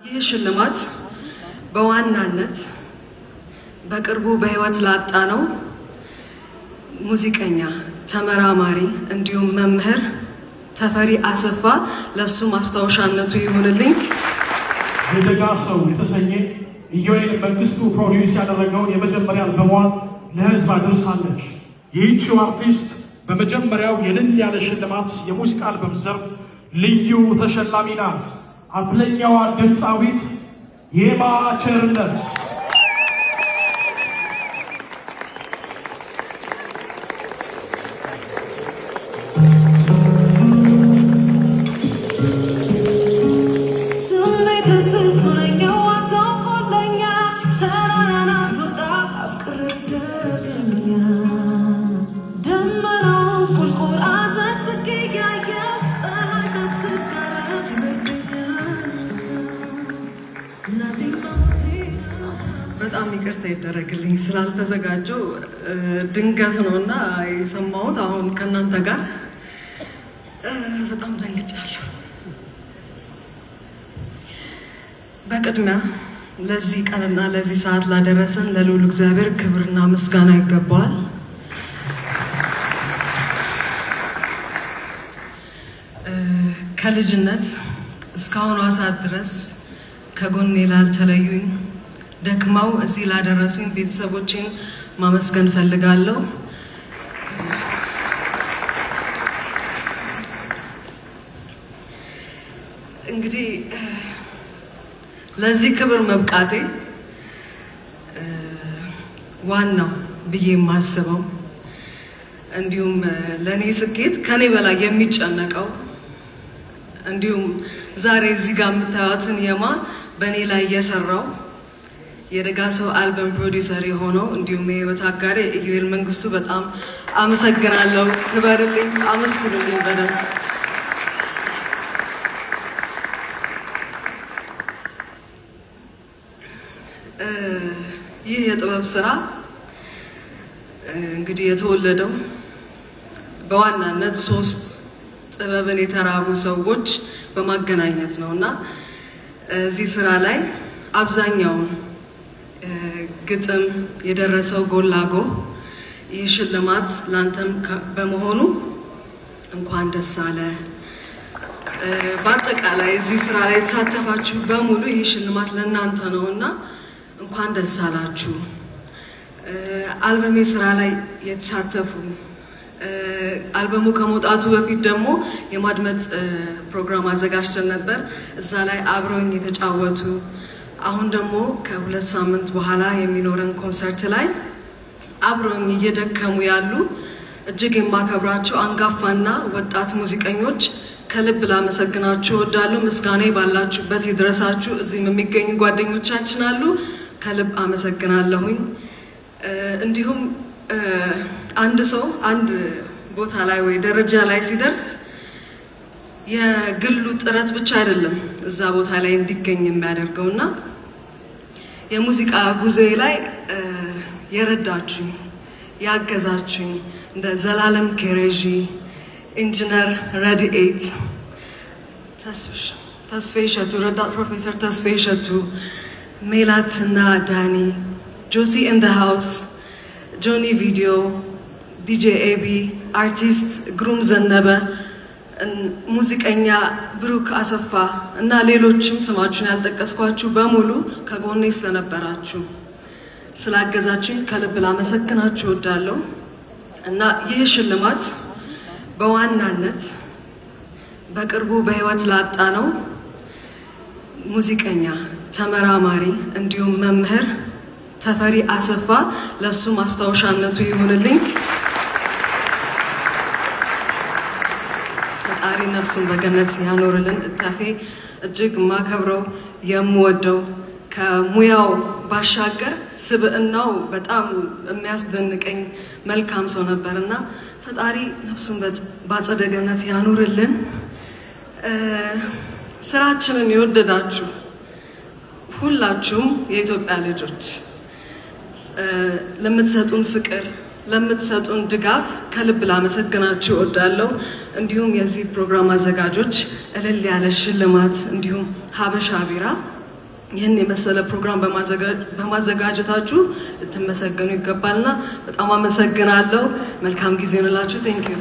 ይህ ሽልማት በዋናነት በቅርቡ በህይወት ላጣ ነው ሙዚቀኛ፣ ተመራማሪ እንዲሁም መምህር ተፈሪ አሰፋ ለሱ ማስታወሻነቱ ይሁንልኝ። የደጋ ሰው የተሰኘ ኢዮኤል መንግስቱ ፕሮዲውስ ያደረገውን የመጀመሪያ አልበሟን ለህዝብ አድርሳለች። ይህቺው አርቲስት በመጀመሪያው የልል ያለ ሽልማት የሙዚቃ አልበም ዘርፍ ልዩ ተሸላሚ ናት። አፍለኛዋ ድምፃዊት ሄማ ቸርነት በጣም ይቅርታ ይደረግልኝ ስላልተዘጋጀው ድንገት ነውና የሰማሁት። አሁን ከእናንተ ጋር በጣም ደንግጫለሁ። በቅድሚያ ለዚህ ቀንና ለዚህ ሰዓት ላደረሰን ለልዑል እግዚአብሔር ክብርና ምስጋና ይገባዋል። ከልጅነት እስካሁኗ ሰዓት ድረስ ከጎኔ ላልተለዩኝ ደክመው እዚህ ላደረሱኝ ቤተሰቦቼን ማመስገን ፈልጋለሁ። እንግዲህ ለዚህ ክብር መብቃቴ ዋናው ብዬ የማስበው እንዲሁም ለእኔ ስኬት ከኔ በላይ የሚጨነቀው እንዲሁም ዛሬ እዚህ ጋር የምታዩትን የማ በእኔ ላይ የሰራው የደጋ ሰው አልበም ፕሮዲውሰር የሆነው እንዲሁም የህይወት አጋሬ ኢዮኤል መንግስቱ በጣም አመሰግናለሁ። ክበርልኝ፣ አመስግኑልኝ በደንብ። ይህ የጥበብ ስራ እንግዲህ የተወለደው በዋናነት ሶስት ጥበብን የተራቡ ሰዎች በማገናኘት ነው እና እዚህ ስራ ላይ አብዛኛውን ግጥም የደረሰው ጎላጎ ይህ ሽልማት ላንተም በመሆኑ እንኳን ደስ አለ። በአጠቃላይ እዚህ ስራ ላይ የተሳተፋችሁ በሙሉ ይህ ሽልማት ለእናንተ ነው እና እንኳን ደስ አላችሁ። አልበሜ ስራ ላይ የተሳተፉ አልበሙ ከመውጣቱ በፊት ደግሞ የማድመጥ ፕሮግራም አዘጋጅተን ነበር። እዛ ላይ አብረውኝ የተጫወቱ አሁን ደግሞ ከ2 ሳምንት በኋላ የሚኖረን ኮንሰርት ላይ አብረውኝ እየደከሙ ያሉ እጅግ የማከብራቸው አንጋፋና ወጣት ሙዚቀኞች ከልብ ላመሰግናችሁ እወዳለሁ። ምስጋና ባላችሁበት ይድረሳችሁ። እዚህም የሚገኙ ጓደኞቻችን አሉ፣ ከልብ አመሰግናለሁኝ። እንዲሁም አንድ ሰው አንድ ቦታ ላይ ወይ ደረጃ ላይ ሲደርስ የግሉ ጥረት ብቻ አይደለም እዛ ቦታ ላይ እንዲገኝ የሚያደርገውና የሙዚቃ ጉዞዬ ላይ የረዳችሁኝ ያገዛችሁኝ እንደ ዘላለም ኬሬጂ፣ ኢንጂነር ረድኤት ተስፋዬ እሸቱ፣ ረዳት ፕሮፌሰር ተስፋዬ እሸቱ፣ ሜላትና ዳኒ፣ ጆሲ ኢን ዘ ሃውስ፣ ጆኒ ቪዲዮ፣ ዲጄ ኤቢ፣ አርቲስት ግሩም ዘነበ፣ ሙዚቀኛ ብሩክ አሰፋ እና ሌሎችም ስማችሁን ያልጠቀስኳችሁ በሙሉ ከጎኔ ስለነበራችሁ ስላገዛችሁኝ ከልብ ላመሰግናችሁ እወዳለሁ እና ይህ ሽልማት በዋናነት በቅርቡ በህይወት ላጣ ነው ሙዚቀኛ፣ ተመራማሪ እንዲሁም መምህር ተፈሪ አሰፋ ለሱ ማስታወሻነቱ ይሁንልኝ። ፈጣሪ ነፍሱን በገነት ያኖርልን። ተፌ እጅግ ማከብረው የምወደው ከሙያው ባሻገር ስብዕናው በጣም የሚያስደንቀኝ መልካም ሰው ነበርና ፈጣሪ ነፍሱን በአጸደ ገነት ያኖርልን። ስራችንን የወደዳችሁ ሁላችሁም የኢትዮጵያ ልጆች ለምትሰጡን ፍቅር ለምትሰጡን ድጋፍ ከልብ ላመሰግናችሁ እወዳለሁ። እንዲሁም የዚህ ፕሮግራም አዘጋጆች እልል ያለ ሽልማት እንዲሁም ሀበሻ ቢራ ይህን የመሰለ ፕሮግራም በማዘጋጀታችሁ ልትመሰገኑ ይገባልና በጣም አመሰግናለሁ። መልካም ጊዜ እንላችሁ። ቴንክ ዩ